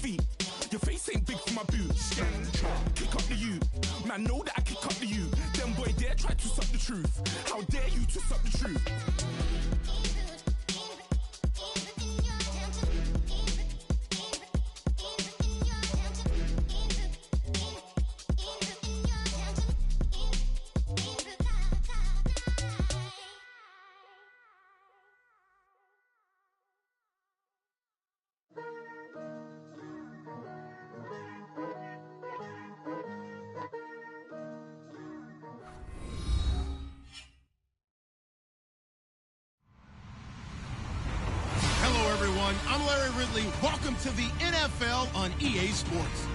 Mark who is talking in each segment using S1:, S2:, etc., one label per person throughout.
S1: feet. Your face ain't big for my boots. Kick up the you. Man, know that I kick up the you. Them boy dare try to suck the truth. How dare you to suck the truth?
S2: I'm Larry Ridley. Welcome to the NFL on EA Sports.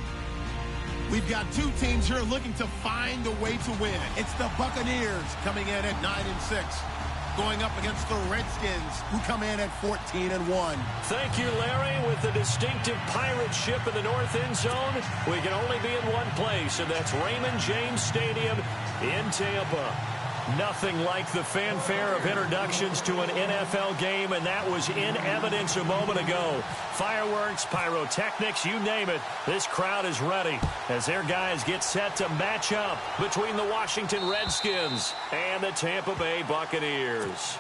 S2: We've got two teams here looking to find a way to win. It's the Buccaneers coming in at 9-6, going up against the Redskins, who come in at 14-1.
S3: Thank you, Larry. With the distinctive pirate ship in the north end zone, we can only be in one place, and that's Raymond James Stadium in Tampa. Nothing like the fanfare of introductions to an NFL game, and that was in evidence a moment ago. Fireworks, pyrotechnics, you name it. This crowd is ready as their guys get set to match up between the Washington Redskins and the Tampa Bay Buccaneers.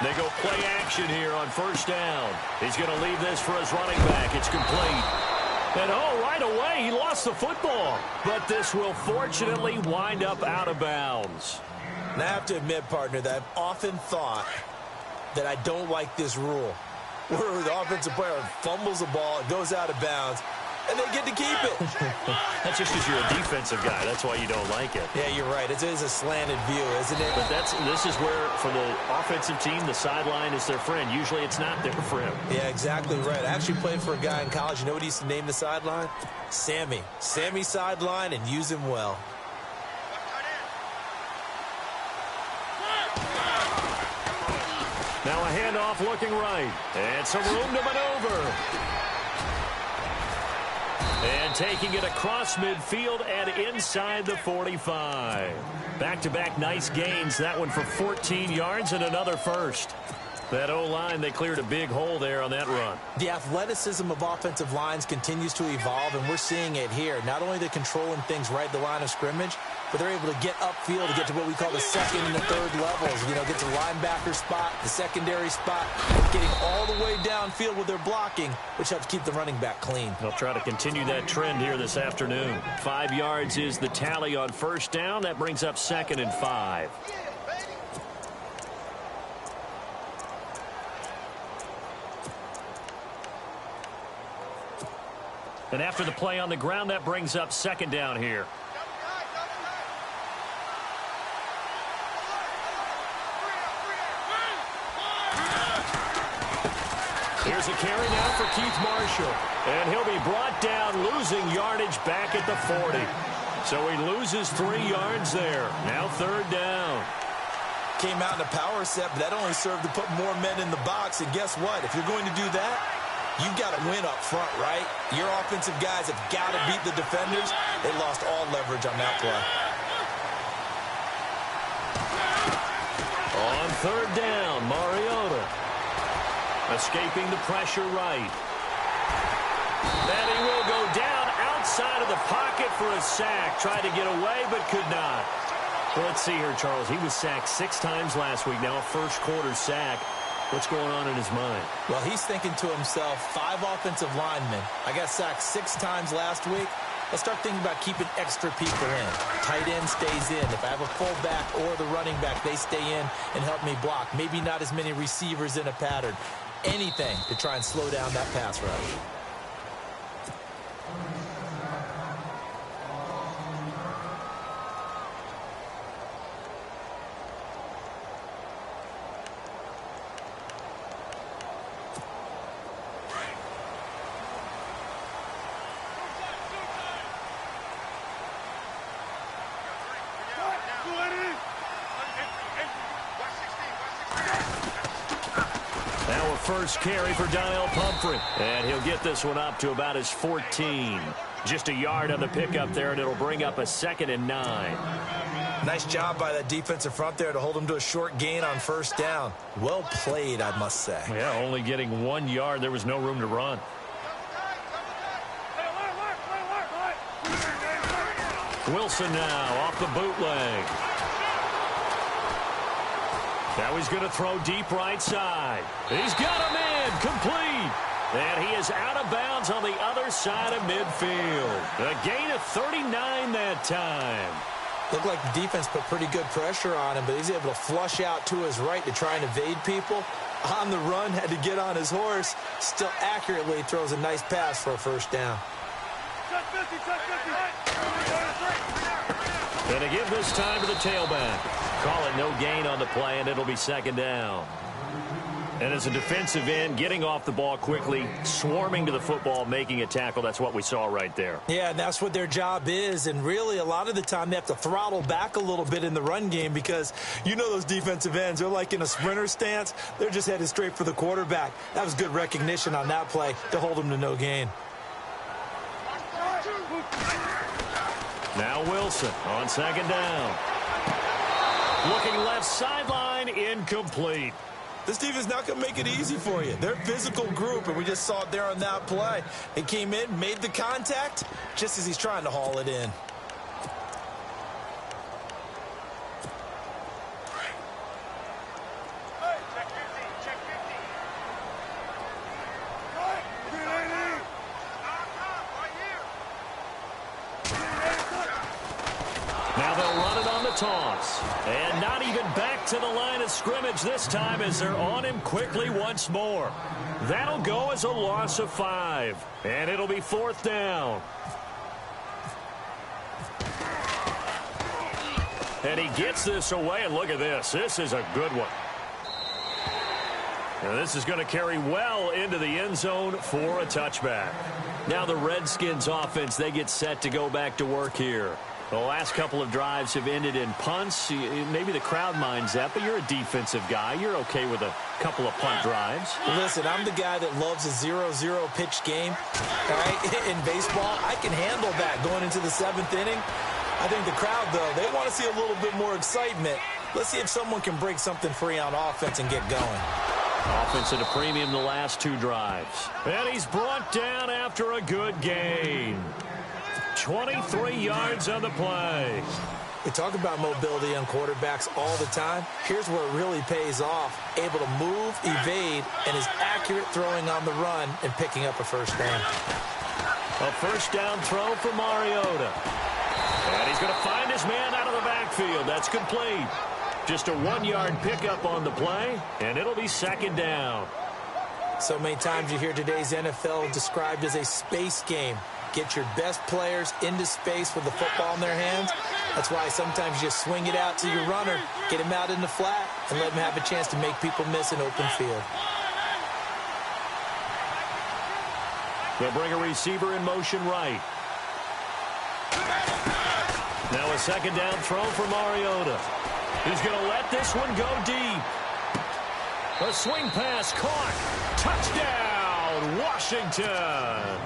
S3: They go play action here on first down. He's going to leave this for his running back. It's complete. And, oh, right away, he lost the football. But this will fortunately wind up out of bounds.
S4: And I have to admit, partner, that I've often thought that I don't like this rule, where the offensive player fumbles the ball, it goes out of bounds, and they get to keep it.
S3: That's just because you're a defensive guy. That's why you don't like it.
S4: Yeah, you're right. It is a slanted view, isn't it?
S3: But this is where, for the offensive team, the sideline is their friend. Usually it's not there for him.
S4: Yeah, exactly right. I actually played for a guy in college. You know what he used to name the sideline? Sammy. Sammy sideline, and use him well.
S3: Now a handoff looking right. And some room to maneuver. And taking it across midfield and inside the 45. Back-to-back nice gains. That one for 14 yards and another first. That O-line, they cleared a big hole there on that run.
S4: The athleticism of offensive lines continues to evolve, and we're seeing it here. Not only they're controlling things right at the line of scrimmage, but they're able to get upfield to get to what we call the second and the third levels. You know, get to linebacker spot, the secondary spot, getting all the way downfield with their blocking, which helps keep the running back clean.
S3: They'll try to continue that trend here this afternoon. 5 yards is the tally on first down. That brings up 2nd and 5. And after the play on the ground, that brings up 2nd down here. Here's a carry now for Keith Marshall. And he'll be brought down, losing yardage back at the 40. So he loses 3 yards there. Now 3rd down.
S4: Came out in a power set, but that only served to put more men in the box. And guess what? If you're going to do that, you've got to win up front, right? Your offensive guys have got to beat the defenders. They lost all leverage on that play.
S3: On 3rd down, Mariota. Escaping the pressure right. And he will go down outside of the pocket for a sack. Tried to get away, but could not. Well, let's see here, Charles. He was sacked 6 times last week. Now a first-quarter sack. What's going on in his mind?
S4: Well, he's thinking to himself, 5 offensive linemen. I got sacked 6 times last week. Let's start thinking about keeping extra people in. Tight end stays in. If I have a fullback or the running back, they stay in and help me block. Maybe not as many receivers in a pattern. Anything to try and slow down that pass rush.
S3: first carry for Daniel Pumphrey. And he'll get this one up to about his 14. Just a yard on the pickup there, and it'll bring up a 2nd and 9.
S4: Nice job by that defensive front there to hold him to a short gain on first down. Well played, I must say.
S3: Yeah, only getting 1 yard. There was no room to run. Wilson now off the bootleg. Now he's going to throw deep right side. He's got him in, complete. And he is out of bounds on the other side of midfield. A gain of 39 that time.
S4: Looked like the defense put pretty good pressure on him, but he's able to flush out to his right to try and evade people. On the run, had to get on his horse. Still accurately throws a nice pass for a first down.
S3: And to give this time to the tailback. Call it no gain on the play, and it'll be 2nd down. And as a defensive end, getting off the ball quickly, swarming to the football, making a tackle, that's what we saw right there.
S4: Yeah, and that's what their job is. And really, a lot of the time, they have to throttle back a little bit in the run game because you know those defensive ends, they're like in a sprinter stance. They're just headed straight for the quarterback. That was good recognition on that play to hold them to no gain.
S3: Now Wilson on 2nd down. Looking left sideline, incomplete.
S4: This defense is not going to make it easy for you. They're a physical group, and we just saw it there on that play. It came in, made the contact, just as he's trying to haul it in.
S3: Now they'll run it on the toss. And not even back to the line of scrimmage this time as they're on him quickly once more. That'll go as a loss of 5. And it'll be 4th down. And he gets this away, and look at this. This is a good one. Now this is going to carry well into the end zone for a touchback. Now the Redskins offense, they get set to go back to work here. The last couple of drives have ended in punts. Maybe the crowd minds that, but you're a defensive guy. You're okay with a couple of punt drives.
S4: Listen, I'm the guy that loves a 0-0 pitch game. All right, in baseball, I can handle that going into the 7th inning. I think the crowd, though, they want to see a little bit more excitement. Let's see if someone can break something free on offense and get going.
S3: Offense at a premium the last 2 drives. And he's brought down after a good gain. 23 yards on the play.
S4: We talk about mobility on quarterbacks all the time. Here's where it really pays off. Able to move, evade, and is accurate throwing on the run and picking up a first down.
S3: A first down throw for Mariota. And he's going to find his man out of the backfield. That's complete. Just a 1-yard pickup on the play, and it'll be 2nd down.
S4: So many times you hear today's NFL described as a space game. Get your best players into space with the football in their hands. That's why sometimes you just swing it out to your runner, get him out in the flat, and let him have a chance to make people miss an open field.
S3: They'll bring a receiver in motion right. Now a 2nd down throw for Mariota. He's going to let this one go deep. A swing pass caught. Touchdown, Washington.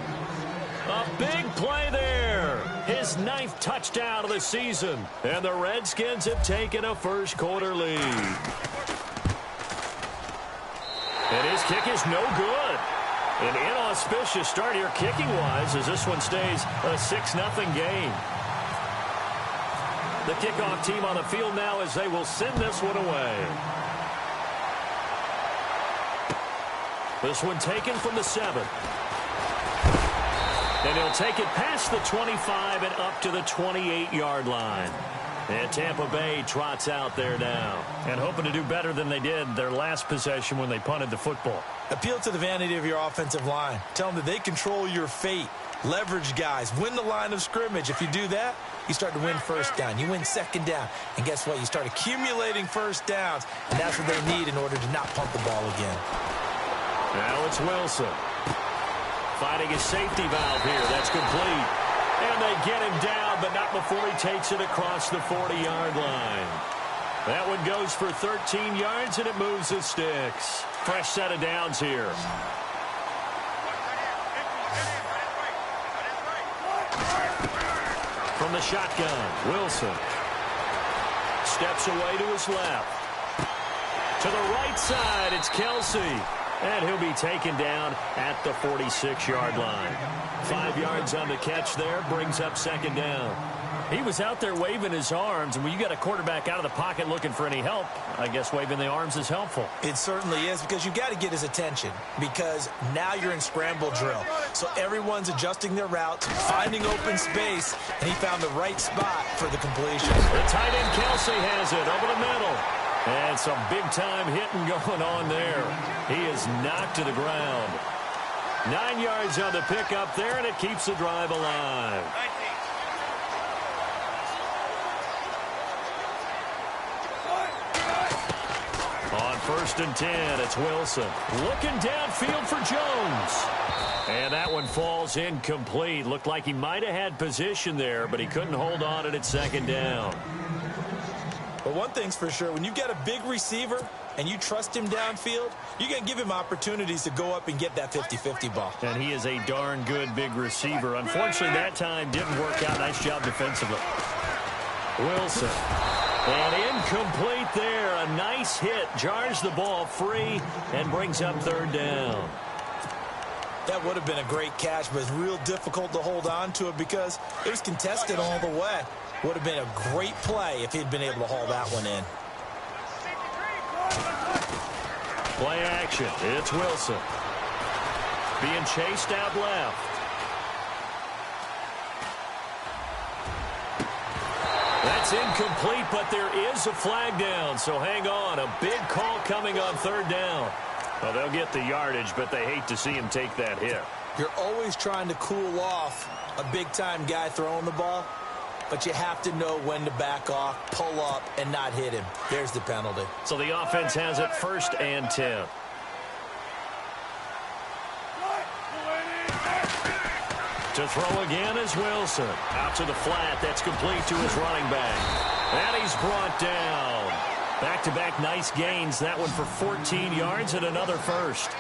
S3: A big play there. His 9th touchdown of the season. And the Redskins have taken a first-quarter lead. And his kick is no good. An inauspicious start here kicking-wise as this one stays a 6-0 game. The kickoff team on the field now as they will send this one away. This one taken from the 7. And he'll take it past the 25 and up to the 28-yard line. And Tampa Bay trots out there now. And hoping to do better than they did their last possession when they punted the football.
S4: Appeal to the vanity of your offensive line. Tell them that they control your fate. Leverage guys. Win the line of scrimmage. If you do that, you start to win first down. You win 2nd down. And guess what? You start accumulating first downs. And that's what they need in order to not punt the ball again.
S3: Now it's Wilson. Finding a safety valve here. That's complete. And they get him down, but not before he takes it across the 40-yard line. That one goes for 13 yards, and it moves the sticks. Fresh set of downs here. From the shotgun, Wilson. Steps away to his left. To the right side, it's Kelsey. And he'll be taken down at the 46-yard line. 5 yards on the catch there, brings up second down. He was out there waving his arms, and when you got a quarterback out of the pocket looking for any help, I guess waving the arms is helpful.
S4: It certainly is, because you've got to get his attention, because now you're in scramble drill. So everyone's adjusting their routes, finding open space, and he found the right spot for the completion.
S3: The tight end Kelsey has it over the middle. And some big-time hitting going on there. He is knocked to the ground. 9 yards on the pickup there, and it keeps the drive alive. On 1st and 10, it's Wilson. Looking downfield for Jones. And that one falls incomplete. Looked like he might have had position there, but he couldn't hold on at second down.
S4: But one thing's for sure, when you get a big receiver and you trust him downfield, you're going to give him opportunities to go up and get that 50-50 ball.
S3: And he is a darn good big receiver. Unfortunately, that time didn't work out. Nice job defensively. Wilson. And incomplete there. A nice hit. Jars the ball free and brings up 3rd down.
S4: That would have been a great catch, but it's real difficult to hold on to it because it was contested all the way. Would have been a great play if he'd been able to haul that one in.
S3: Play action. It's Wilson. Being chased out left. That's incomplete, but there is a flag down, so hang on. A big call coming on 3rd down. Well, they'll get the yardage, but they hate to see him take that hit.
S4: You're always trying to cool off a big-time guy throwing the ball, but you have to know when to back off, pull up, and not hit him. There's the penalty.
S3: So the offense has it 1st and 10. To throw again is Wilson. Out to the flat. That's complete to his running back. And he's brought down. Back-to-back nice gains. That one for 14 yards and another first.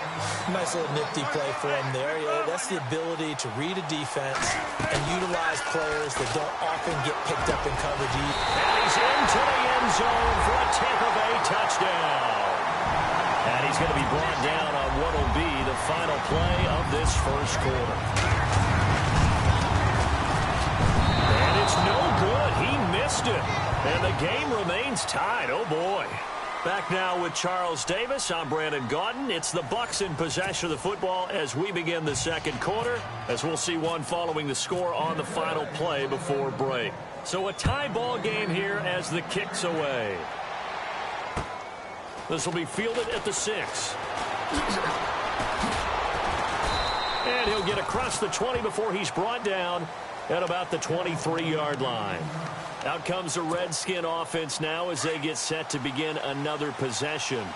S4: Nice little nifty play for him there. Yeah, that's the ability to read a defense and utilize players that don't often get picked up in coverage.
S3: And he's into the end zone for a Tampa Bay touchdown. And he's going to be brought down on what will be the final play of this first quarter. And it's no good. He missed it. And the game remains tied. Oh, boy. Back now with Charles Davis. I'm Brandon Gaudin. It's the Bucs in possession of the football as we begin the second quarter, as we'll see one following the score on the final play before break. So a tie ball game here as the kick's away. This will be fielded at the 6. And he'll get across the 20 before he's brought down at about the 23-yard line. Out comes the Redskin offense now as they get set to begin another possession. On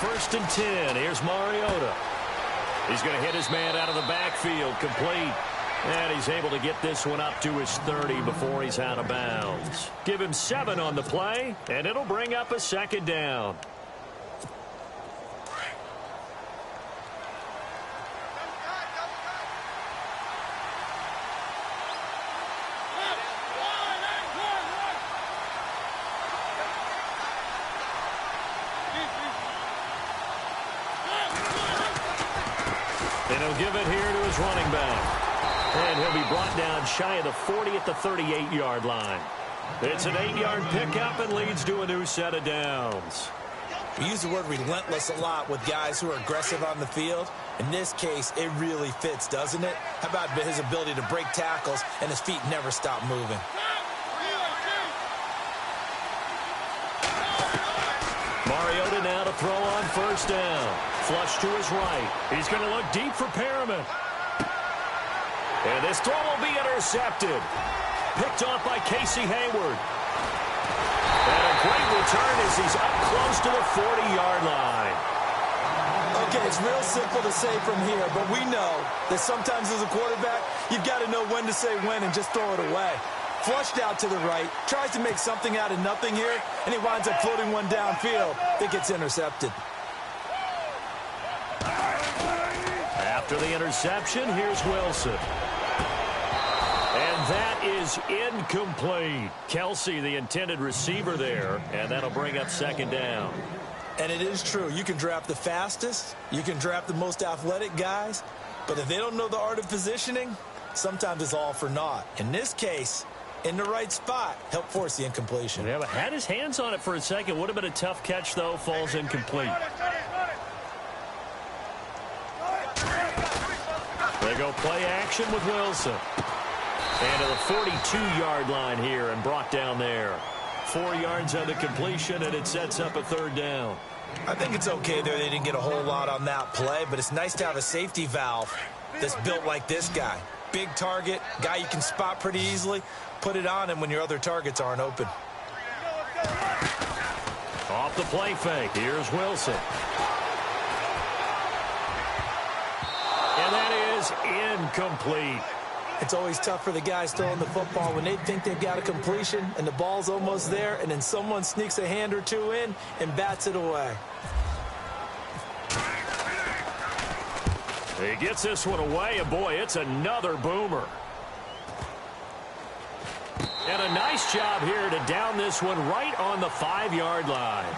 S3: 1st and 10, here's Mariota. He's going to hit his man out of the backfield, complete. And he's able to get this one up to his 30 before he's out of bounds. Give him 7 on the play, and it'll bring up a 2nd down. And he'll give it here to his running back. And he'll be brought down shy of the 40 at the 38-yard line. It's an 8-yard pickup and leads to a new set of downs.
S4: We use the word relentless a lot with guys who are aggressive on the field. In this case, it really fits, doesn't it? How about his ability to break tackles and his feet never stop moving?
S3: Mariota now to throw on 1st down. Flush to his right. He's going to look deep for Perriman. And this throw will be intercepted. Picked off by Casey Hayward. And a great return as he's up close to the 40-yard line.
S4: Okay, Okay, it's real simple to say from here, but we know that sometimes as a quarterback, you've got to know when to say when and just throw it away. Flushed out to the right, tries to make something out of nothing here, and he winds up floating one downfield that gets intercepted.
S3: After the interception, here's Wilson. And that is incomplete. Kelsey, the intended receiver there, and that'll bring up second down.
S4: And it is true. You can draft the fastest. You can draft the most athletic guys. But if they don't know the art of positioning, sometimes it's all for naught. In this case, in the right spot, help force the incompletion.
S3: Yeah, but had his hands on it for a second. Would have been a tough catch, though. Falls incomplete. They go play action with Wilson. And to the 42-yard line here and brought down there. 4 yards on the completion, and it sets up a third down.
S4: I think it's okay there. They didn't get a whole lot on that play, but it's nice to have a safety valve that's built like this guy. Big target, guy you can spot pretty easily. Put it on him when your other targets aren't open.
S3: Off the play fake, here's Wilson. And that is incomplete.
S4: It's always tough for the guys throwing the football when they think they've got a completion and the ball's almost there, and then someone sneaks a hand or two in and bats it away.
S3: He gets this one away, and boy, it's another boomer. And a nice job here to down this one right on the 5-yard line.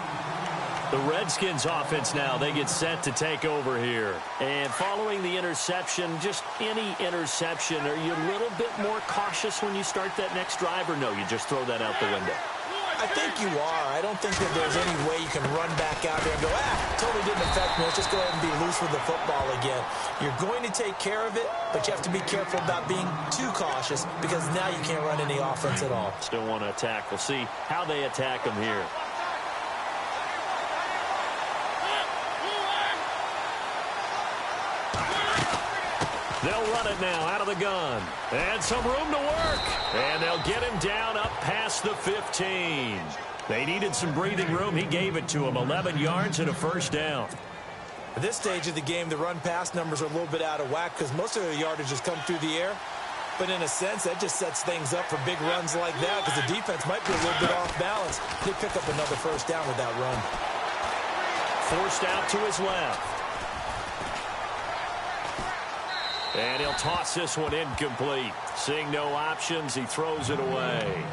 S3: The Redskins offense now, they get set to take over here. And following the interception, just any interception, are you a little bit more cautious when you start that next drive, or no, you just throw that out the window?
S4: I think you are. I don't think that there's any way you can run back out there and go, totally didn't affect me. Let's just go ahead and be loose with the football again. You're going to take care of it, but you have to be careful about being too cautious because now you can't run any offense at all.
S3: Still want to attack. We'll see how they attack them here. They'll run it now out of the gun. And some room to work. And they'll get him down up past the 15. They needed some breathing room. He gave it to him. 11 yards and a first down.
S4: At this stage of the game, the run-pass numbers are a little bit out of whack because most of the yardage has come through the air. But in a sense, that just sets things up for big runs like that because the defense might be a little bit off balance. They pick up another first down with that run.
S3: Forced out to his left. And he'll toss this one incomplete. Seeing no options, he throws it away.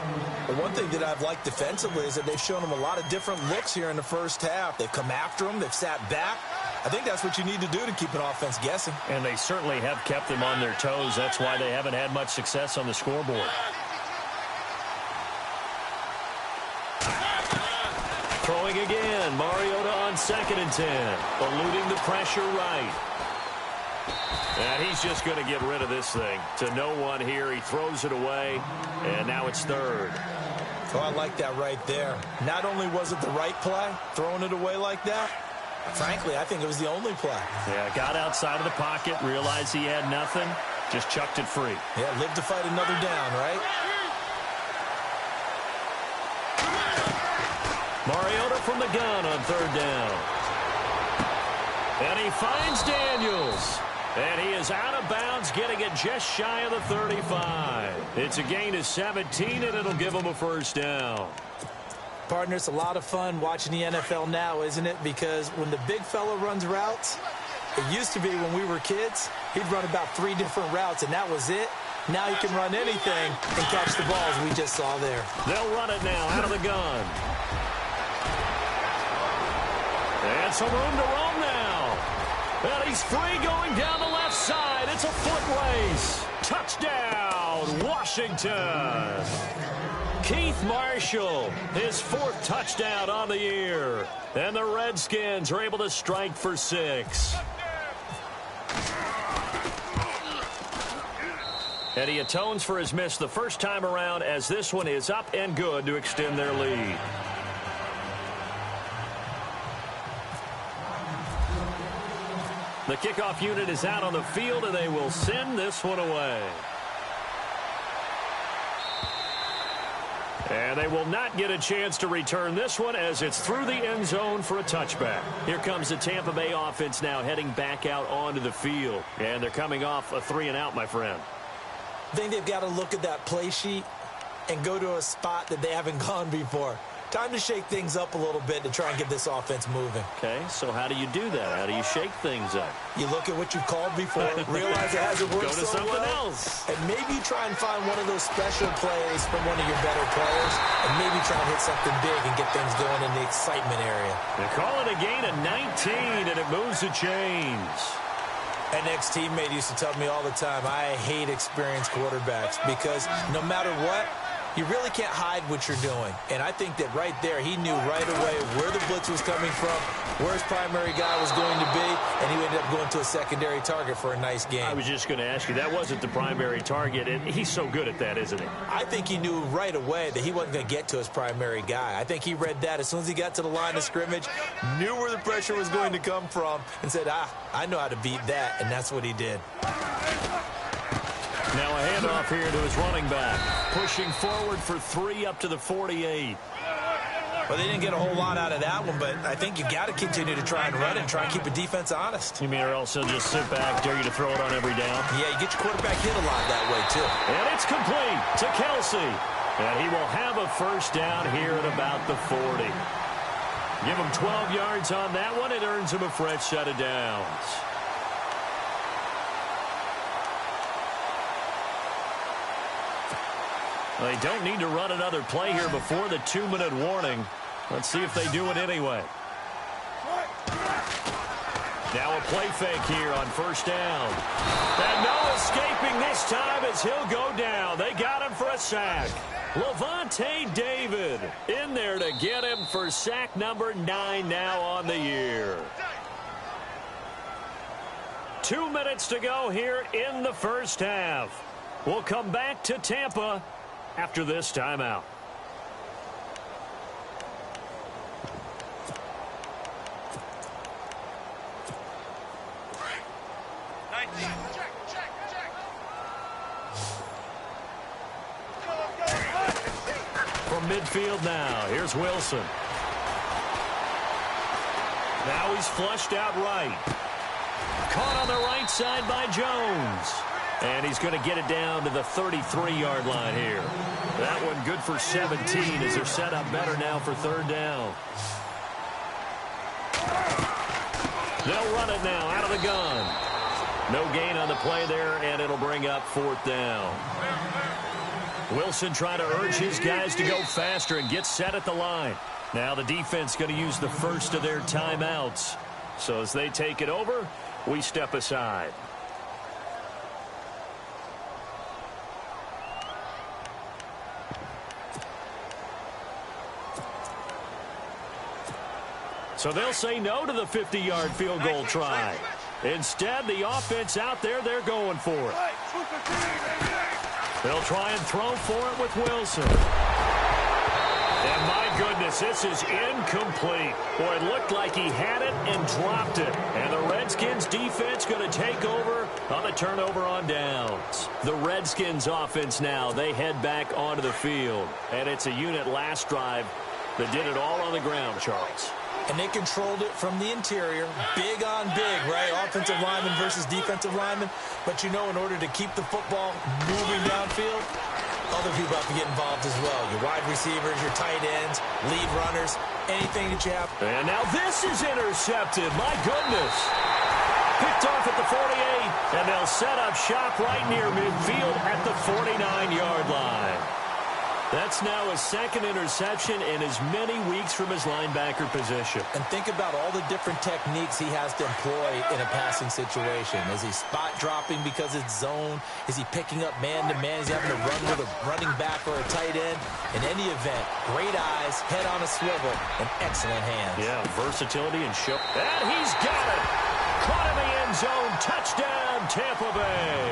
S4: Well, one thing that I've liked defensively is that they've shown him a lot of different looks here in the first half. They've come after him. They've sat back. I think that's what you need to do to keep an offense guessing.
S3: And they certainly have kept them on their toes. That's why they haven't had much success on the scoreboard. Throwing again. Mariota on 2nd and 10. Eluding the pressure right. And he's just going to get rid of this thing. To no one here. He throws it away. And now it's third.
S4: Oh, I like that right there. Not only was it the right play, throwing it away like that, frankly, I think it was the only play.
S3: Yeah, got outside of the pocket, realized he had nothing, just chucked it free.
S4: Yeah, live to fight another down, right?
S3: Mariota from the gun on 3rd down. And he finds Daniels. And he is out of bounds, getting it just shy of the 35. It's a gain of 17, and it'll give him a first down.
S4: Partner, it's a lot of fun watching the NFL now, isn't it? Because when the big fella runs routes, it used to be when we were kids, he'd run about 3 different routes, and that was it. Now he can run anything and catch the balls we just saw there.
S3: They'll run it now out of the gun. And some room to roam now. Well, he's free going down the left side. It's a foot race. Touchdown, Washington. Keith Marshall, his 4th touchdown on the year. And the Redskins are able to strike for 6. And he atones for his miss the first time around as this one is up and good to extend their lead. The kickoff unit is out on the field, and they will send this one away. And they will not get a chance to return this one as it's through the end zone for a touchback. Here comes the Tampa Bay offense now heading back out onto the field. And they're coming off a 3-and-out, my friend.
S4: I think they've got to look at that play sheet and go to a spot that they haven't gone before. Time to shake things up a little bit to try and get this offense moving.
S3: Okay, so how do you do that? How do you shake things up?
S4: You look at what you've called before, realize it hasn't worked
S3: so well. Go to something else.
S4: And maybe you try and find one of those special plays from one of your better players, and maybe try and hit something big and get things going in the excitement area.
S3: They call it a gain of 19, and it moves the chains.
S4: An ex-teammate used to tell me all the time, I hate experienced quarterbacks because no matter what, you really can't hide what you're doing. And I think that right there, he knew right away where the blitz was coming from, where his primary guy was going to be, and he ended up going to a secondary target for a nice game.
S3: I was just going to ask you, that wasn't the primary target, and he's so good at that, isn't he?
S4: I think he knew right away that he wasn't going to get to his primary guy. I think he read that as soon as he got to the line of scrimmage, knew where the pressure was going to come from, and said, I know how to beat that, and that's what he did.
S3: Now a handoff here to his running back. Pushing forward for 3 up to the 48.
S4: Well, they didn't get a whole lot out of that one, but I think you got to continue to try and run it and try and keep the defense honest.
S3: You mean or else he'll just sit back, dare you to throw it on every down?
S4: Yeah, you get your quarterback hit a lot that way, too.
S3: And it's complete to Kelsey. And he will have a first down here at about the 40. Give him 12 yards on that one. It earns him a fresh set of downs. They don't need to run another play here before the 2-minute warning. Let's see if they do it anyway. Now a play fake here on first down. And no escaping this time as he'll go down. They got him for a sack. Levante David in there to get him for sack number 9 now on the year. 2 minutes to go here in the first half. We'll come back to Tampa after this timeout. From midfield now, here's Wilson. Now he's flushed out right. Caught on the right side by Jones. And he's going to get it down to the 33-yard line here. That one good for 17 as they're set up better now for third down. They'll run it now out of the gun. No gain on the play there, and it'll bring up fourth down. Wilson trying to urge his guys to go faster and get set at the line. Now the defense going to use the first of their timeouts. So as they take it over, we step aside. So they'll say no to the 50-yard field goal try. Instead, the offense out there, they're going for it. They'll try and throw for it with Wilson. And my goodness, this is incomplete. Boy, it looked like he had it and dropped it. And the Redskins defense going to take over on the turnover on downs. The Redskins offense now, they head back onto the field. And it's a unit last drive that did it all on the ground, Charles.
S4: And they controlled it from the interior. Big on big, right? Offensive lineman versus defensive lineman. But, you know, in order to keep the football moving downfield, other people have to get involved as well. Your wide receivers, your tight ends, lead runners, anything that you have.
S3: And now this is intercepted. My goodness. Picked off at the 48, and they'll set up shop right near midfield at the 49-yard line. That's now his second interception in as many weeks from his linebacker position.
S4: And think about all the different techniques he has to employ in a passing situation. Is he spot dropping because it's zone? Is he picking up man-to-man? Is he having to run with a running back or a tight end? In any event, great eyes, head on a swivel, and excellent hands.
S3: Yeah, versatility and show. And he's got it. Caught in the end zone. Touchdown, Tampa Bay.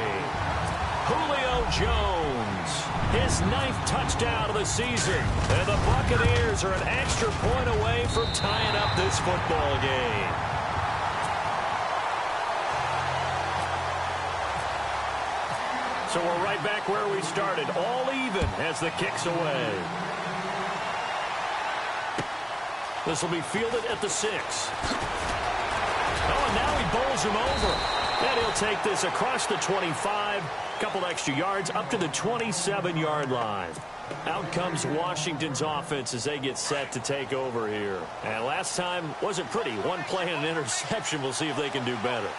S3: Julio Jones, his 9th touchdown of the season. And the Buccaneers are an extra point away from tying up this football game. So we're right back where we started, all even as the kick's away. This will be fielded at the 6. Oh, and now he bowls him over. And he'll take this across the 25, couple extra yards up to the 27-yard line. Out comes Washington's offense as they get set to take over here. And last time wasn't pretty. One play and an interception. We'll see if they can do better.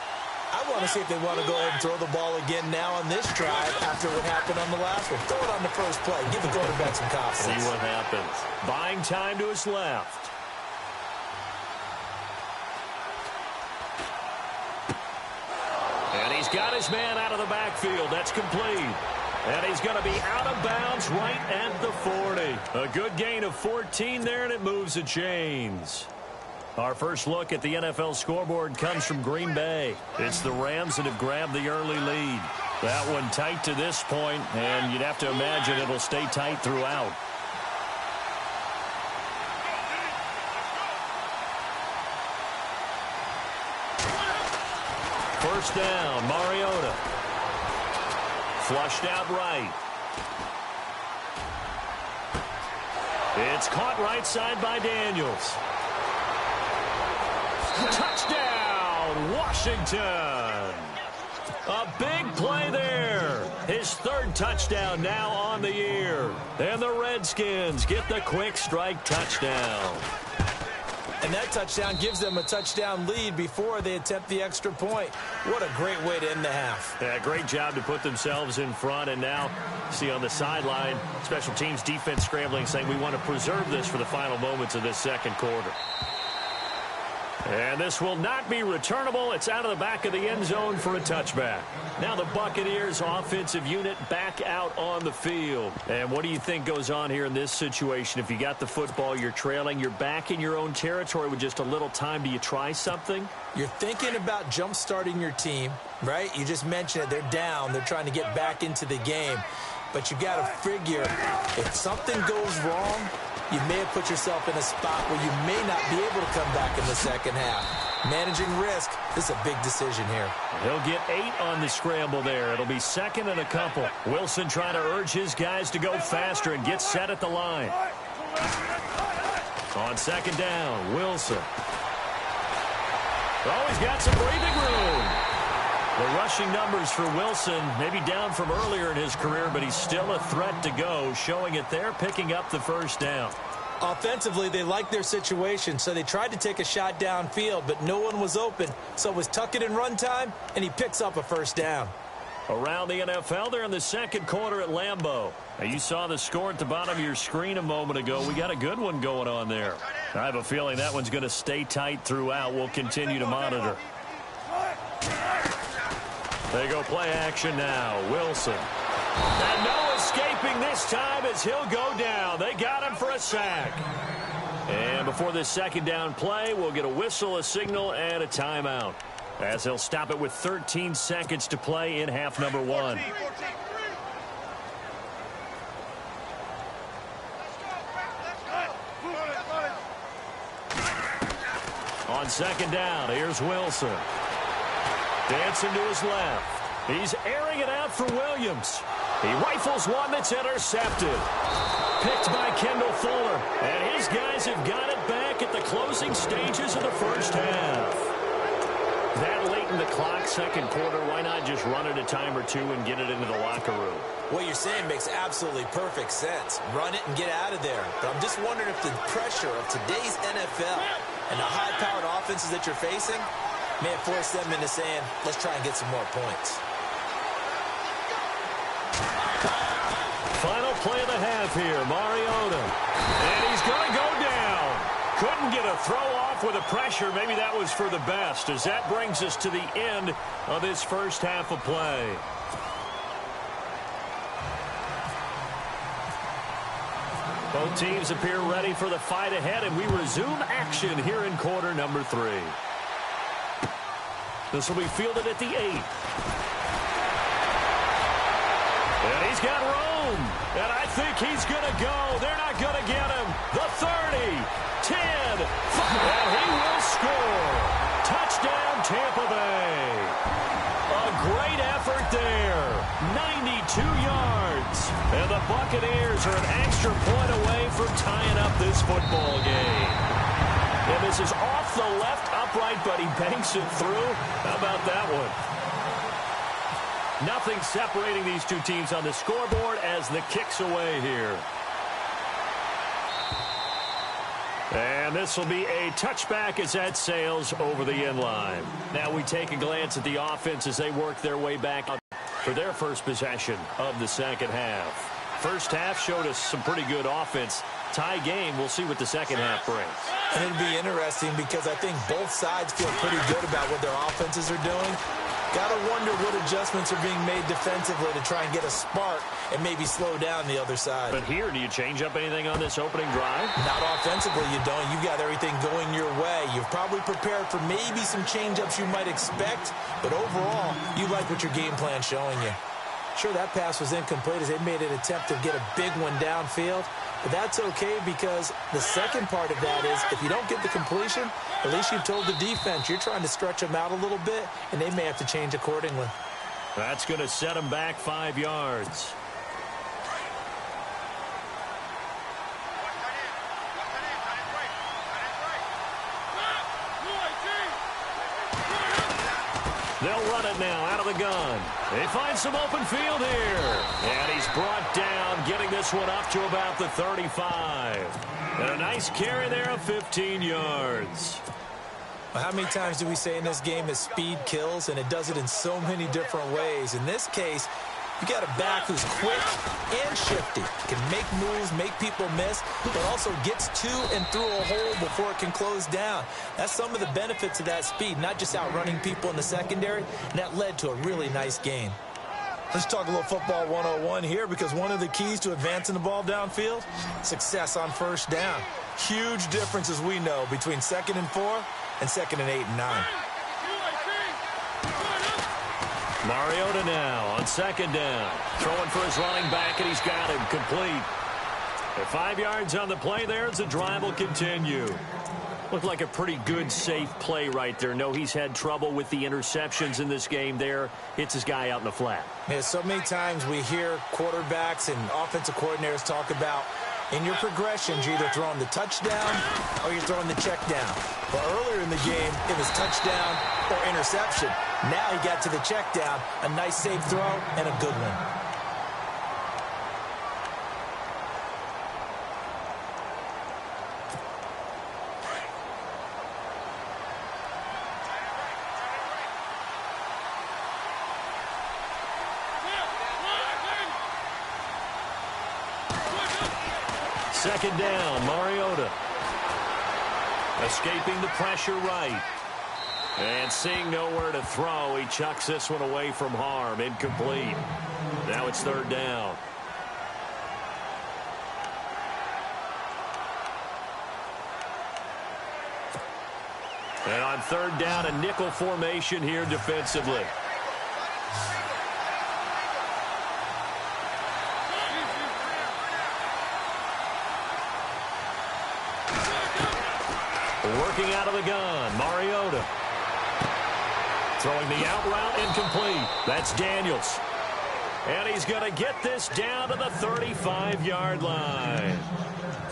S4: I want to see if they want to go ahead and throw the ball again now on this drive after what happened on the last one. Throw it on the first play. Give the quarterback some confidence.
S3: See what happens. Buying time to his left. And he's got his man out of the backfield. That's complete. And he's going to be out of bounds right at the 40. A good gain of 14 there, and it moves the chains. Our first look at the NFL scoreboard comes from Green Bay. It's the Rams that have grabbed the early lead. That one tight to this point, and you'd have to imagine it'll stay tight throughout. First down, Mariota. Flushed out right. It's caught right side by Daniels. Touchdown, Washington. A big play there. His third touchdown now on the year. And the Redskins get the quick strike touchdown.
S4: And that touchdown gives them a touchdown lead before they attempt the extra point. What a great way to end the half.
S3: Yeah, great job to put themselves in front. And now, see on the sideline, special teams defense scrambling, saying we want to preserve this for the final moments of this second quarter. And this will not be returnable. It's out of the back of the end zone for a touchback. Now the Buccaneers offensive unit back out on the field. And what do you think goes on here in this situation? If you got the football, you're trailing, you're back in your own territory with just a little time. Do you try something?
S4: You're thinking about jump-starting your team, right? You just mentioned it. They're down. They're trying to get back into the game. But you got to figure if something goes wrong, you may have put yourself in a spot where you may not be able to come back in the second half. Managing risk, this is a big decision here.
S3: He'll get 8 on the scramble there. It'll be second and a couple. Wilson trying to urge his guys to go faster and get set at the line. On second down, Wilson. Oh, he's got some breathing room. The rushing numbers for Wilson, maybe down from earlier in his career, but he's still a threat to go, showing it there, picking up the first down.
S4: Offensively, they liked their situation, so they tried to take a shot downfield, but no one was open. So it was tuck it in run time, and he picks up a first down.
S3: Around the NFL, they're in the second quarter at Lambeau. Now, you saw the score at the bottom of your screen a moment ago. We got a good one going on there. I have a feeling that one's going to stay tight throughout. We'll continue to monitor. They go play action now. Wilson. And no escaping this time as he'll go down. They got him for a sack. And before this second down play, we'll get a whistle, a signal, and a timeout, as he'll stop it with 13 seconds to play in half number 1. On second down, here's Wilson. Dancing to his left. He's airing it out for Williams. He rifles one that's intercepted. Picked by Kendall Fuller. And his guys have got it back at the closing stages of the first half. That late in the clock, second quarter, why not just run it a time or two and get it into the locker room?
S4: What you're saying makes absolutely perfect sense. Run it and get out of there. But I'm just wondering if the pressure of today's NFL and the high-powered offenses that you're facing may have forced them into saying, let's try and get some more points.
S3: Final play of the half here, Mariota. And he's going to go down. Couldn't get a throw off with the pressure. Maybe that was for the best, as that brings us to the end of this first half of play. Both teams appear ready for the fight ahead, and we resume action here in quarter number 3. This will be fielded at the 8. And he's got room. And I think he's going to go. They're not going to get him. The 30, 10, 5. And he will score. Touchdown, Tampa Bay. A great effort there. 92 yards. And the Buccaneers are an extra point away from tying up this football game. And this is off the left upright, but he banks it through. How about that one? Nothing separating these two teams on the scoreboard as the kick's away here. And this will be a touchback as that sails over the end line. Now we take a glance at the offense as they work their way back for their first possession of the second half. First half showed us some pretty good offense. Tie game, we'll see what the second half brings.
S4: And it'll be interesting because I think both sides feel pretty good about what their offenses are doing. Got to wonder what adjustments are being made defensively to try and get a spark and maybe slow down the other side.
S3: But here, do you change up anything on this opening drive?
S4: Not offensively, you don't. You've got everything going your way. You've probably prepared for maybe some change-ups you might expect, but overall, you like what your game plan's showing you. Sure, that pass was incomplete as they made an attempt to get a big one downfield, but that's okay because the second part of that is if you don't get the completion, at least you've told the defense you're trying to stretch them out a little bit, and they may have to change accordingly.
S3: That's going to set them back 5 yards. They'll run it now out of the gun. They find some open field here. And he's brought down, getting this one up to about the 35. And a nice carry there of 15 yards.
S4: Well, how many times do we say in this game that speed kills, and it does it in so many different ways? In this case, you got a back who's quick and shifty, can make moves, make people miss, but also gets to and through a hole before it can close down. That's some of the benefits of that speed, not just outrunning people in the secondary, and that led to a really nice game. Let's talk a little football 101 here, because one of the keys to advancing the ball downfield, success on first down. Huge difference, as we know, between 2nd and 4 and 2nd and 8 and 9.
S3: Mariota now on 2nd down. Throwing for his running back, and he's got him complete. At 5 yards on the play there as the drive will continue. Looked like a pretty good, safe play right there. No, he's had trouble with the interceptions in this game there. Hits his guy out in the flat.
S4: Yeah, so many times we hear quarterbacks and offensive coordinators talk about in your progressions, you're either throwing the touchdown or you're throwing the check down. But earlier in the game, it was touchdown or interception. Now he got to the check down, a nice safe throw, and a good one.
S3: Second down, Mariota. Escaping the pressure right. And seeing nowhere to throw, he chucks this one away from harm. Incomplete. Now it's 3rd down. And on 3rd down, a nickel formation here defensively. Working out of the gun, Mariota. Throwing the out route, incomplete. That's Daniels. And he's going to get this down to the 35-yard line.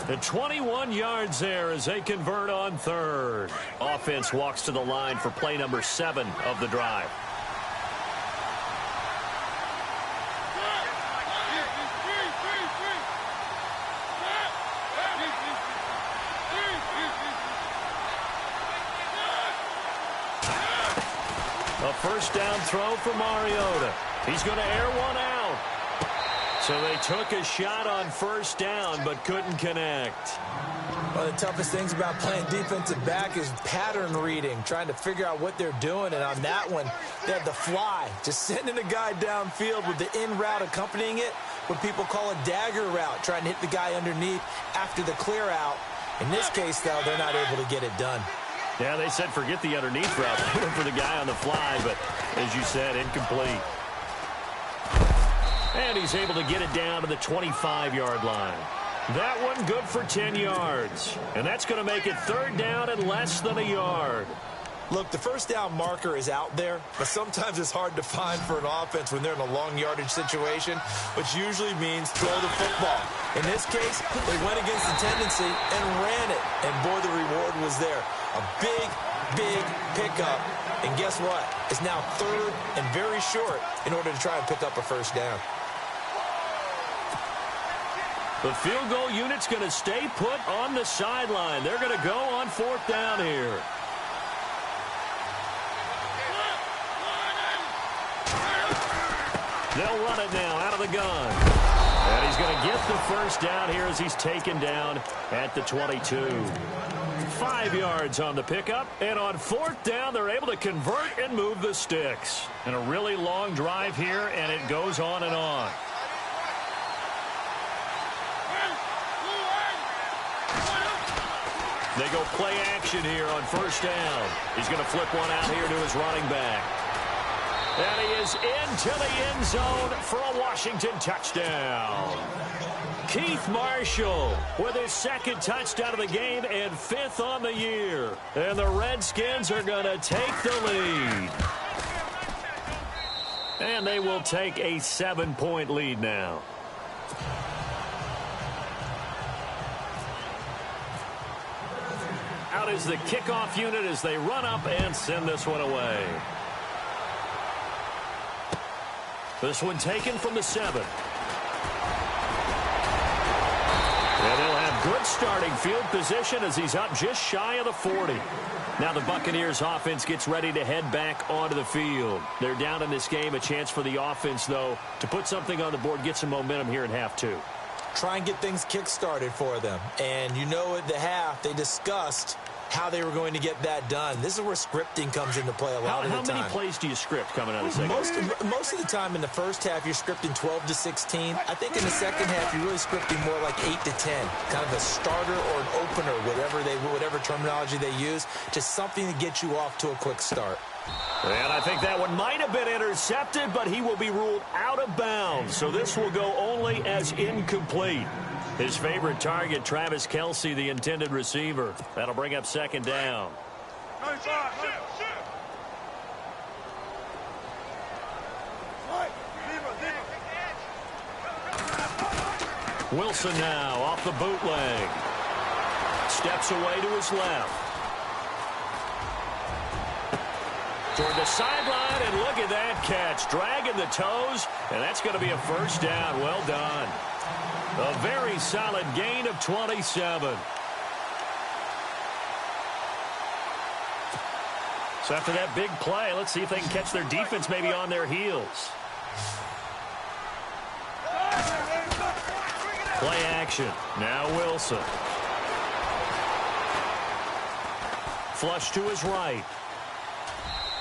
S3: The 21 yards there as they convert on 3rd. Offense walks to the line for play number 7 of the drive. A first down throw for Mariota. He's going to air one out. So they took a shot on first down but couldn't connect.
S4: One of the toughest things about playing defensive back is pattern reading, trying to figure out what they're doing. And on that one, they had the fly, just sending a guy downfield with the in route accompanying it, what people call a dagger route, trying to hit the guy underneath after the clear out. In this case, though, they're not able to get it done.
S3: Yeah, they said forget the underneath route. They went for the guy on the fly, but as you said, incomplete. And he's able to get it down to the 25-yard line. That one good for 10 yards. And that's going to make it 3rd down and less than a yard.
S4: Look, the first down marker is out there, but sometimes it's hard to find for an offense when they're in a long yardage situation, which usually means throw the football. In this case, they went against the tendency and ran it, and boy, the reward was there. A big, big pickup, and guess what? It's now third and very short in order to try and pick up a first down.
S3: The field goal unit's going to stay put on the sideline. They're going to go on fourth down here. They'll run it now out of the gun. And he's going to get the first down here as he's taken down at the 22. 5 yards on the pickup. And on fourth down, they're able to convert and move the sticks. And a really long drive here, and it goes on and on. They go play action here on first down. He's going to flip one out here to his running back. And he is into the end zone for a Washington touchdown. Keith Marshall with his second touchdown of the game and 5th on the year. And the Redskins are going to take the lead. And they will take a 7-point lead now. Out is the kickoff unit as they run up and send this one away. This one taken from the 7. And they'll have good starting field position as he's up just shy of the 40. Now the Buccaneers offense gets ready to head back onto the field. They're down in this game. A chance for the offense, though, to put something on the board, get some momentum here in half 2.
S4: Try and get things kick-started for them. And you know at the half, they discussed how they were going to get that done. This is where scripting comes into play a lot of the time.
S3: How many plays do you script coming out of the second?
S4: Most of the time in the first half, you're scripting 12 to 16. I think in the second half, you're really scripting more like 8 to 10. Kind of a starter or an opener, whatever terminology they use, just something to get you off to a quick start.
S3: And I think that one might have been intercepted, but he will be ruled out of bounds. So this will go only as incomplete. His favorite target, Travis Kelce, the intended receiver. That'll bring up second down. Wilson now off the bootleg. Steps away to his left. Toward the sideline, and look at that catch. Dragging the toes, and that's going to be a first down. Well done. A very solid gain of 27. So after that big play, let's see if they can catch their defense maybe on their heels. Play action. Now Wilson. Flush to his right.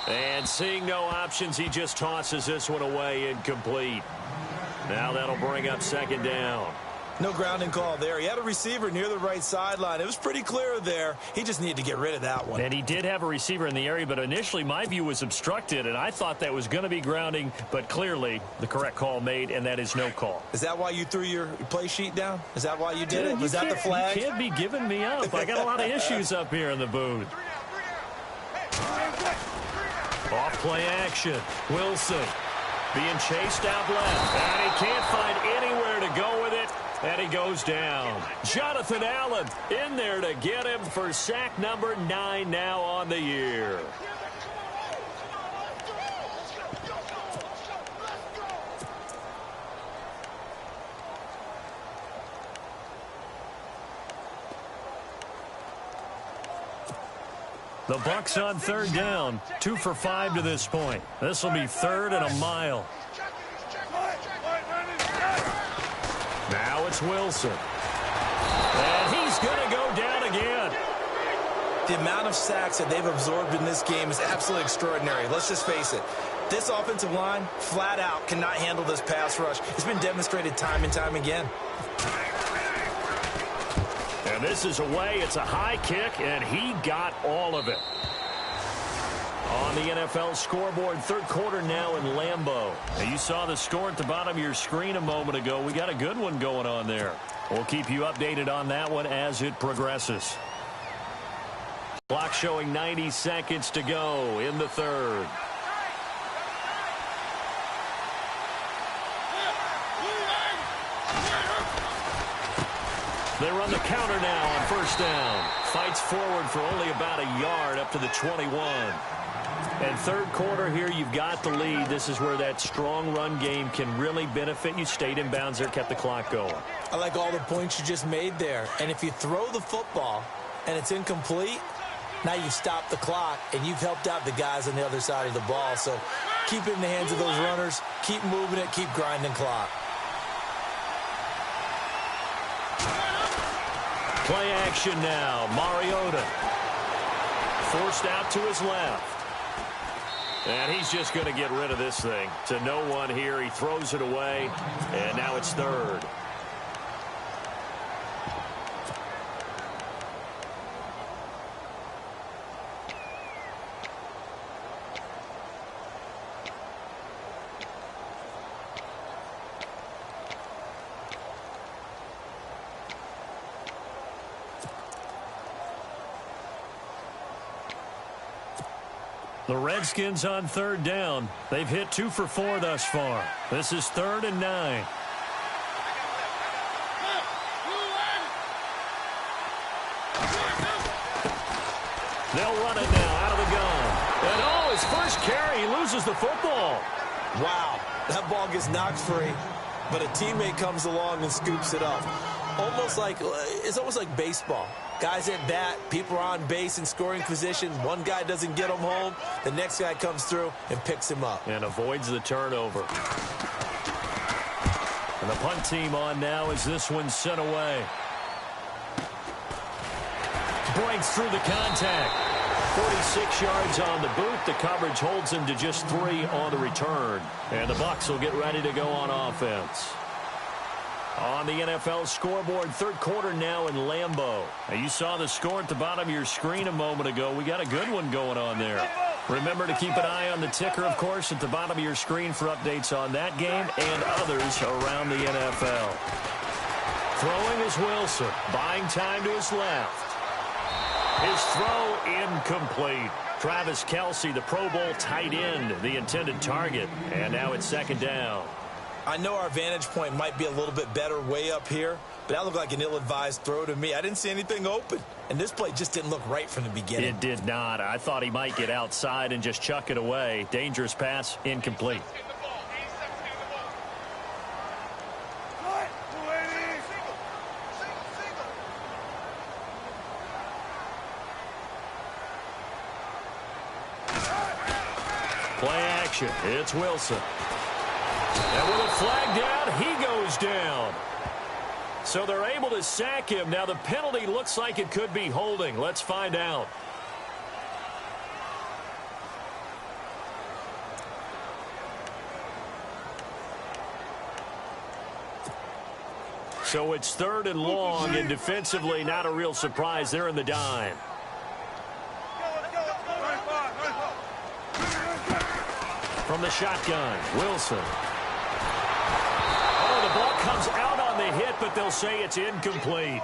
S3: And seeing no options, he just tosses this one away incomplete. Now that'll bring up second down.
S4: No grounding call there. He had a receiver near the right sideline. It was pretty clear there. He just needed to get rid of that one.
S3: And he did have a receiver in the area, but initially my view was obstructed, and I thought that was going to be grounding, but clearly the correct call made, and that is no call.
S4: Is that why you threw your play sheet down? Is that why you did it? Was that the flag?
S3: You can't be giving me up. I got a lot of issues up here in the booth. Off play action. Wilson being chased out left, and he can't find anywhere to go with it. And he goes down. Jonathan Allen in there to get him for sack number 9 now on the year. The Bucs on third down. 2 for 5 to this point. This will be 3rd and a mile. Now it's Wilson. And he's going to go down again.
S4: The amount of sacks that they've absorbed in this game is absolutely extraordinary. Let's just face it. This offensive line, flat out, cannot handle this pass rush. It's been demonstrated time and time again.
S3: And this is away. It's a high kick, and he got all of it. On the NFL scoreboard, third quarter now in Lambeau. Now you saw the score at the bottom of your screen a moment ago. We got a good one going on there. We'll keep you updated on that one as it progresses. Clock showing 90 seconds to go in the third. They run the counter now on first down. Fights forward for only about a yard up to the 21. And third quarter here, you've got the lead. This is where that strong run game can really benefit you. Stayed in bounds there, kept the clock going.
S4: I like all the points you just made there. And if you throw the football and it's incomplete, now you've stopped the clock and you've helped out the guys on the other side of the ball. So keep it in the hands of those runners. Keep moving it. Keep grinding clock.
S3: Play action now. Mariota forced out to his left. And he's just going to get rid of this thing. To no one here. He throws it away. And now it's third. The Redskins on third down. They've hit 2 for 4 thus far. This is 3rd and 9. They'll run it now out of the gun. And his first carry, he loses the football.
S4: Wow, that ball gets knocked free, but a teammate comes along and scoops it up. It's almost like baseball. Guys at bat, people are on base in scoring position. One guy doesn't get him home. The next guy comes through and picks him up.
S3: And avoids the turnover. And the punt team on now as this one's sent away. Breaks through the contact. 46 yards on the boot. The coverage holds him to just 3 on the return. And the Bucs will get ready to go on offense. On the NFL scoreboard, third quarter now in Lambeau. Now, you saw the score at the bottom of your screen a moment ago. We got a good one going on there. Remember to keep an eye on the ticker, of course, at the bottom of your screen for updates on that game and others around the NFL. Throwing is Wilson, buying time to his left. His throw incomplete. Travis Kelce, the Pro Bowl tight end, the intended target. And now it's second down.
S4: I know our vantage point might be a little bit better way up here, but that looked like an ill-advised throw to me. I didn't see anything open, and this play just didn't look right from the beginning.
S3: It did not. I thought he might get outside and just chuck it away. Dangerous pass, incomplete. Play action. It's Wilson. And with a flag down, he goes down. So they're able to sack him. Now the penalty looks like it could be holding. Let's find out. So it's third and long, and defensively not a real surprise. They're in the dime. From the shotgun, Wilson. The ball comes out on the hit, but they'll say it's incomplete.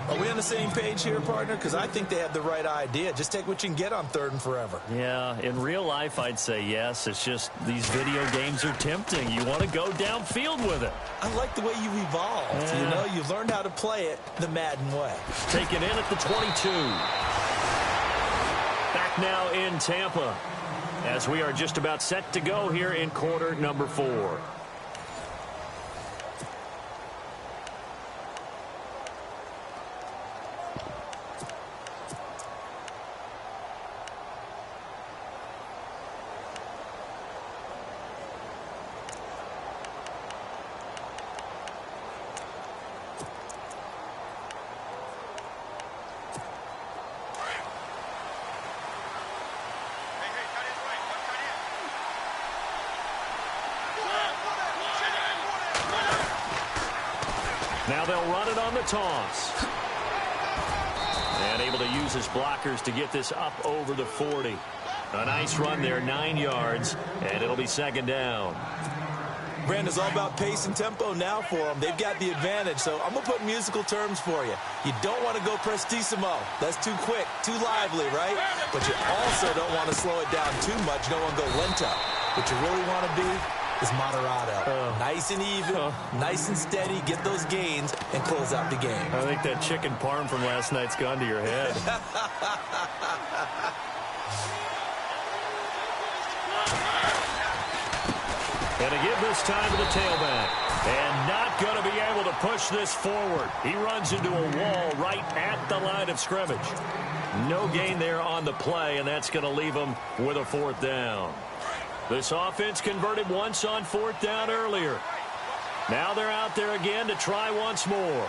S4: Are we on the same page here, partner? Because I think they have the right idea. Just take what you can get on third and forever.
S3: Yeah, in real life, I'd say yes. It's just these video games are tempting. You want to go downfield with it.
S4: I like the way you've evolved. Yeah. You know, you've learned how to play it the Madden way.
S3: Taken in at the 22. Back now in Tampa as we are just about set to go here in quarter number 4. Now they'll run it on the toss. And able to use his blockers to get this up over the 40. A nice run there, 9 yards, and it'll be second down.
S4: Brandon, it's all about pace and tempo now for them. They've got the advantage, so I'm going to put musical terms for you. You don't want to go prestissimo. That's too quick, too lively, right? But you also don't want to slow it down too much. You don't want to go lento. What you really want to be is moderado. Nice and even, nice and steady, get those gains, and close out the game.
S3: I think that chicken parm from last night's gone to your head. And to give this time to the tailback. And not going to be able to push this forward. He runs into a wall right at the line of scrimmage. No gain there on the play, and that's going to leave him with a 4th down. This offense converted once on 4th down earlier. Now they're out there again to try once more.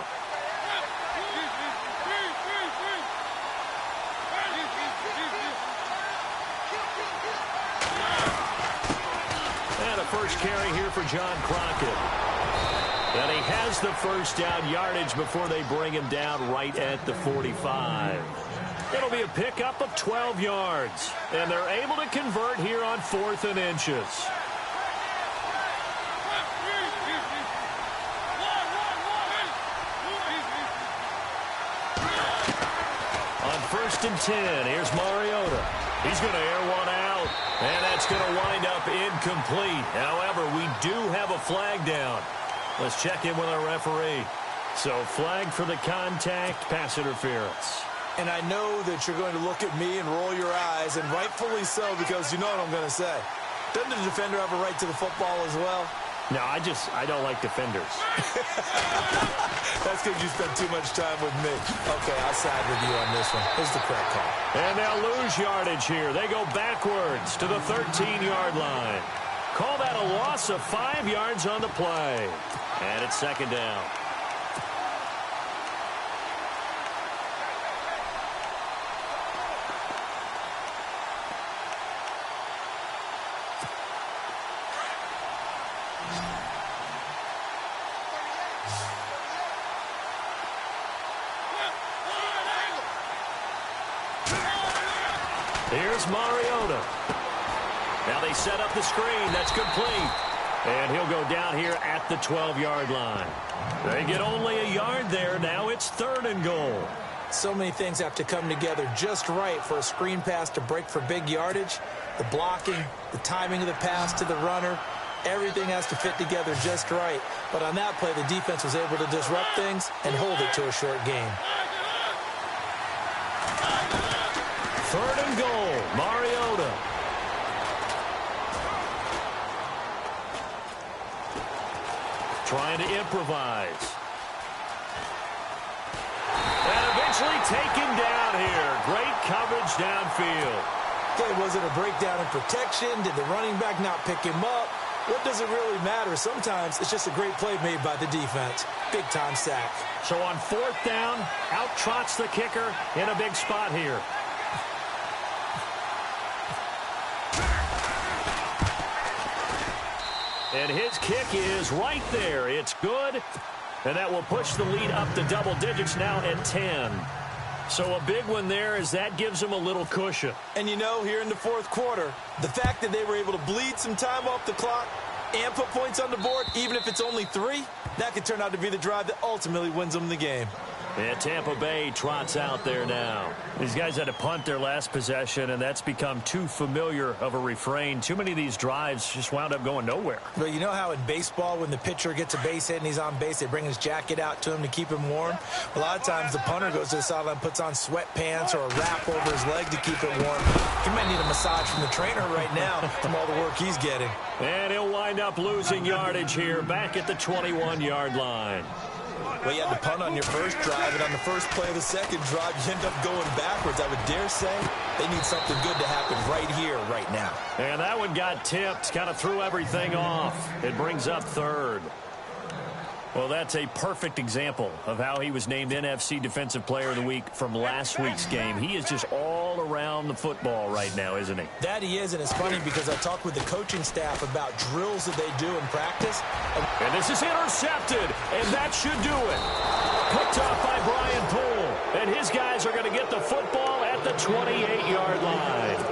S3: And a first carry here for John Crockett. And he has the first down yardage before they bring him down right at the 45. It'll be a pickup of 12 yards. And they're able to convert here on 4th and inches. On 1st and 10, here's Mariota. He's going to air one out. And that's going to wind up incomplete. However, we do have a flag down. Let's check in with our referee. So flag for the contact, pass interference.
S4: And I know that you're going to look at me and roll your eyes, and rightfully so, because you know what I'm going to say. Doesn't the defender have a right to the football as well?
S3: No, I don't like defenders.
S4: That's because you spent too much time with me. Okay, I'll side with you on this one. Here's the correct call.
S3: And they'll lose yardage here. They go backwards to the 13-yard line. Call that a loss of 5 yards on the play. And it's 2nd down. Here's Mariota. Now they set up the screen. That's complete. And he'll go down here at the 12-yard line. They get only a yard there. Now it's 3rd and goal.
S4: So many things have to come together just right for a screen pass to break for big yardage. The blocking, the timing of the pass to the runner, everything has to fit together just right. But on that play, the defense was able to disrupt things and hold it to a short game.
S3: 3rd and goal, Mariota. Trying to improvise. And eventually taken down here. Great coverage downfield.
S4: Okay, was it a breakdown in protection? Did the running back not pick him up? What does it really matter? Sometimes it's just a great play made by the defense. Big-time sack.
S3: So on 4th down, out trots the kicker in a big spot here. And his kick is right there. It's good. And that will push the lead up to double digits now at 10. So a big one there as that gives them a little cushion.
S4: And you know, here in the 4th quarter, the fact that they were able to bleed some time off the clock and put points on the board, even if it's only 3, that could turn out to be the drive that ultimately wins them the game.
S3: And Tampa Bay trots out there now. These guys had to punt their last possession, and that's become too familiar of a refrain. Too many of these drives just wound up going nowhere.
S4: But you know how in baseball, when the pitcher gets a base hit and he's on base, they bring his jacket out to him to keep him warm? A lot of times the punter goes to the sideline, puts on sweatpants or a wrap over his leg to keep it warm. He might need a massage from the trainer right now from all the work he's getting.
S3: And he'll wind up losing yardage here back at the 21-yard line.
S4: Well, you had to punt on your first drive, and on the first play of the second drive, you end up going backwards. I would dare say they need something good to happen right here, right now.
S3: And that one got tipped, kind of threw everything off. It brings up 3rd. Well, that's a perfect example of how he was named NFC Defensive Player of the Week from last week's game. He is just all around the football right now, isn't he?
S4: That he is, and it's funny because I talked with the coaching staff about drills that they do in practice.
S3: And this is intercepted, and that should do it. Picked off by Brian Poole, and his guys are going to get the football at the 28-yard line.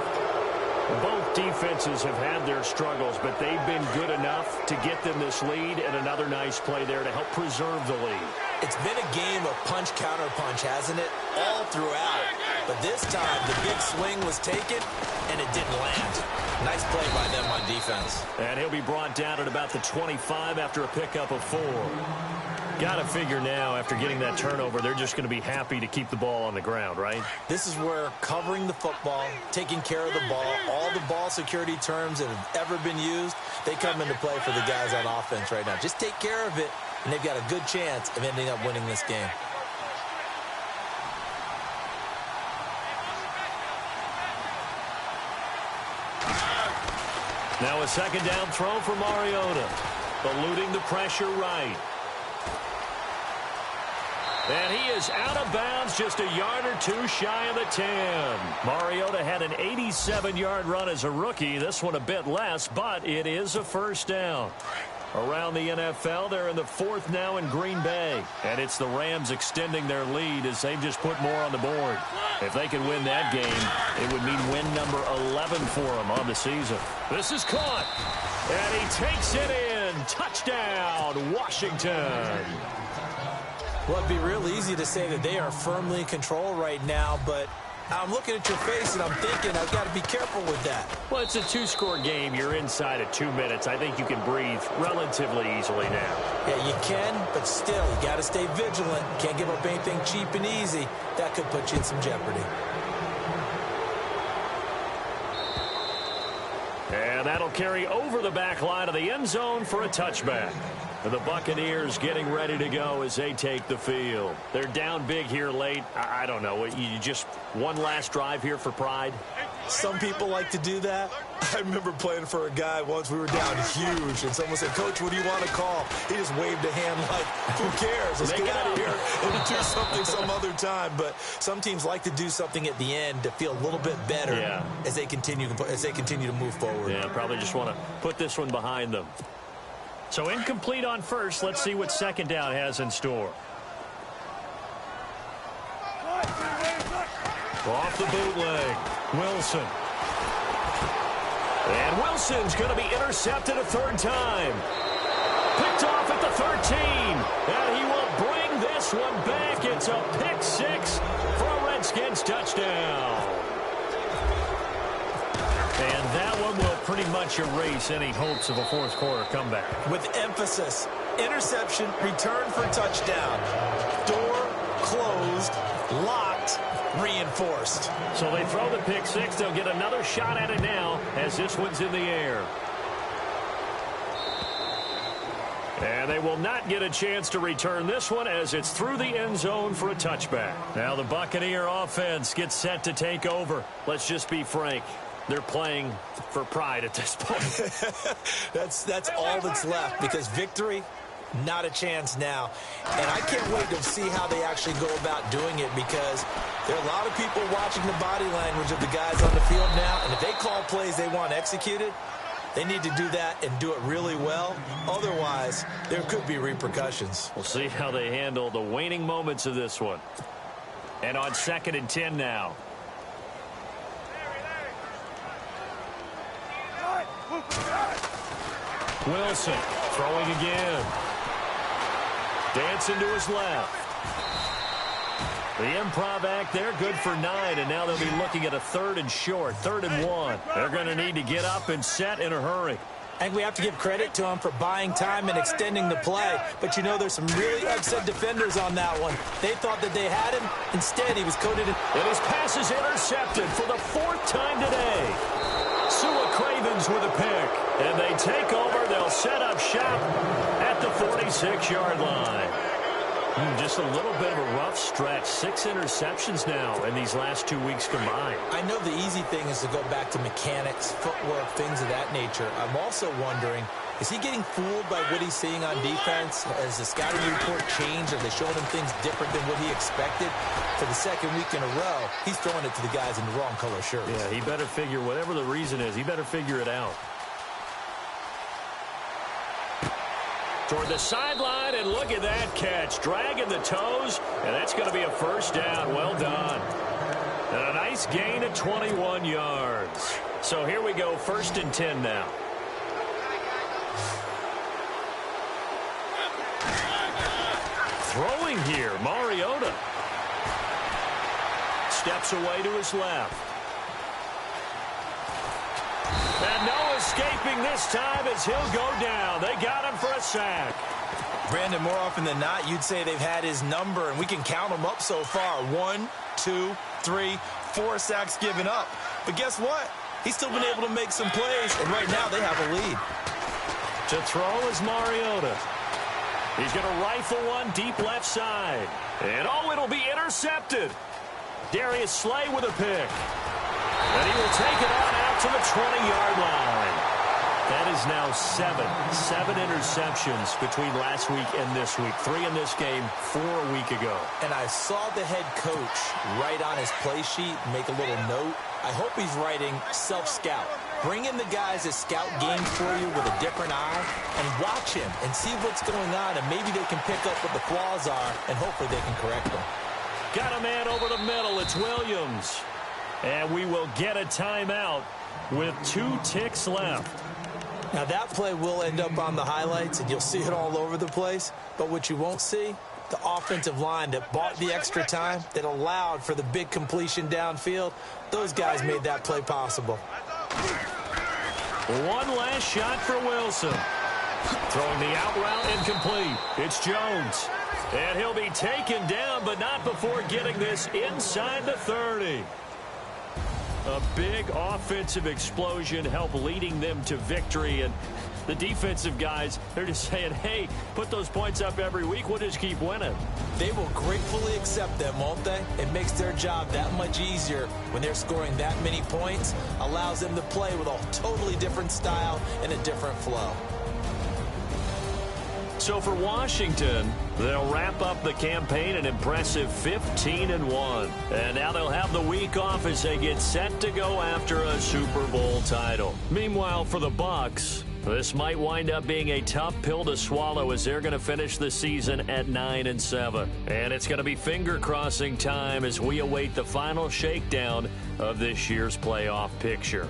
S3: Both defenses defenses have had their struggles, but they've been good enough to get them this lead, and another nice play there to help preserve the lead.
S4: It's been a game of punch-counter-punch, hasn't it? All throughout. But this time, the big swing was taken, and it didn't land. Nice play by them on defense.
S3: And he'll be brought down at about the 25 after a pickup of 4. Got to figure now, after getting that turnover, they're just going to be happy to keep the ball on the ground, right?
S4: This is where covering the football, taking care of the ball, all the ball security terms that have ever been used, they come into play for the guys on offense right now. Just take care of it, and they've got a good chance of ending up winning this game.
S3: Now a second down throw for Mariota. Eluding the pressure right. And he is out of bounds, just a yard or two shy of the 10. Mariota had an 87-yard run as a rookie. This one a bit less, but it is a first down. Around the NFL, they're in the 4th now in Green Bay. And it's the Rams extending their lead as they've just put more on the board. If they can win that game, it would mean win number 11 for them on the season. This is caught. And he takes it in. Touchdown, Washington.
S4: Well, it'd be real easy to say that they are firmly in control right now, but I'm looking at your face and I'm thinking I've got to be careful with that.
S3: Well, it's a 2-score game. You're inside of 2 minutes. I think you can breathe relatively easily now.
S4: Yeah, you can, but still, you got to stay vigilant. Can't give up anything cheap and easy. That could put you in some jeopardy.
S3: And that'll carry over the back line of the end zone for a touchback. The Buccaneers getting ready to go as they take the field. They're down big here late. I don't know. You just one last drive here for pride?
S4: Some people like to do that. I remember playing for a guy once. We were down huge, and someone said, "Coach, what do you want to call?" He just waved a hand like, who cares? Let's get out of here and do something some other time. But some teams like to do something at the end to feel a little bit better as they continue to move forward.
S3: Yeah, probably just want to put this one behind them. So incomplete on first. Let's see what second down has in store. Off the bootleg, Wilson. And Wilson's going to be intercepted a 3rd time. Picked off at the 13. And he will bring this one back. It's a pick 6 for a Redskins touchdown. And that one will pretty much erase any hopes of a 4th quarter comeback.
S4: With emphasis, interception, return for touchdown. Door closed, locked, reinforced.
S3: So they throw the pick 6. They'll get another shot at it now as this one's in the air. And they will not get a chance to return this one as it's through the end zone for a touchback. Now the Buccaneer offense gets set to take over. Let's just be frank. They're playing for pride at this point.
S4: That's all that's left, because victory, not a chance now. And I can't wait to see how they actually go about doing it, because there are a lot of people watching the body language of the guys on the field now, and if they call plays they want executed, they need to do that and do it really well. Otherwise, there could be repercussions.
S3: We'll see how they handle the waning moments of this one. And on 2nd and 10 now. Wilson throwing again. Dancing to his left. The improv act there, good for 9, and now they'll be looking at a 3rd and short, 3rd and 1. They're going to need to get up and set in a hurry.
S4: I think we have to give credit to him for buying time and extending the play. But, you know, there's some really upset defenders on that one. They thought that they had him. Instead, he was coated in.
S3: And his pass is intercepted for the 4th time today. Sua Cravens with a pick. And they take over. They'll set up shop at the 46-yard line. Just a little bit of a rough stretch. 6 interceptions now in these last 2 weeks combined.
S4: I know the easy thing is to go back to mechanics, footwork, things of that nature. I'm also wondering, is he getting fooled by what he's seeing on defense? Has the scouting report changed? Are they showing him things different than what he expected? For the 2nd week in a row, he's throwing it to the guys in the wrong color shirts.
S3: Yeah, he better figure, whatever the reason is, he better figure it out. Toward the sideline, and look at that catch. Dragging the toes, and that's going to be a first down. Well done. And a nice gain of 21 yards. So here we go, 1st and 10 now. Throwing here, Mariota. Steps away to his left. And no escaping this time as he'll go down. They got him for a sack.
S4: Brandon, more often than not, you'd say they've had his number, and we can count them up so far. 1, 2, 3, 4 sacks given up. But guess what? He's still been able to make some plays, and right now they have a lead.
S3: To throw is Mariota. He's going to rifle one deep left side. And, oh, it'll be intercepted. Darius Slay with a pick. And he will take it on out to the 20-yard line. That is now 7 interceptions between last week and this week. 3 in this game, 4 a week ago.
S4: And I saw the head coach write on his play sheet, make a little note. I hope he's writing self-scout. Bring in the guys that scout games for you with a different eye and watch him and see what's going on, and maybe they can pick up what the flaws are, and hopefully they can correct them.
S3: Got a man over the middle. It's Williams. And we will get a timeout with 2 ticks left.
S4: Now, that play will end up on the highlights, and you'll see it all over the place. But what you won't see, the offensive line that bought the extra time, that allowed for the big completion downfield, those guys made that play possible.
S3: One last shot for Wilson. Throwing the out route incomplete. It's Jones. And he'll be taken down, but not before getting this inside the 30. A big offensive explosion helped leading them to victory. And the defensive guys, they're just saying, hey, put those points up every week. We'll just keep winning.
S4: They will gratefully accept them, won't they? It makes their job that much easier when they're scoring that many points. Allows them to play with a totally different style and a different flow.
S3: So for Washington, they'll wrap up the campaign an impressive 15-1. And now they'll have the week off as they get set to go after a Super Bowl title. Meanwhile, for the Bucs, this might wind up being a tough pill to swallow as they're going to finish the season at 9-7. And it's going to be finger-crossing time as we await the final shakedown of this year's playoff picture.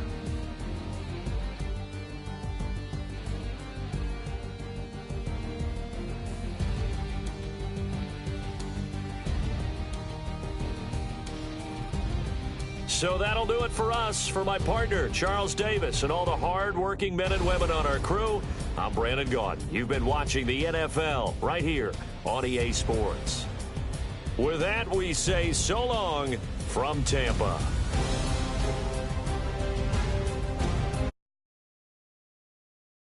S3: So that'll do it for us. For my partner, Charles Davis, and all the hard-working men and women on our crew, I'm Brandon Gaudin. You've been watching the NFL right here on EA Sports. With that, we say so long from Tampa.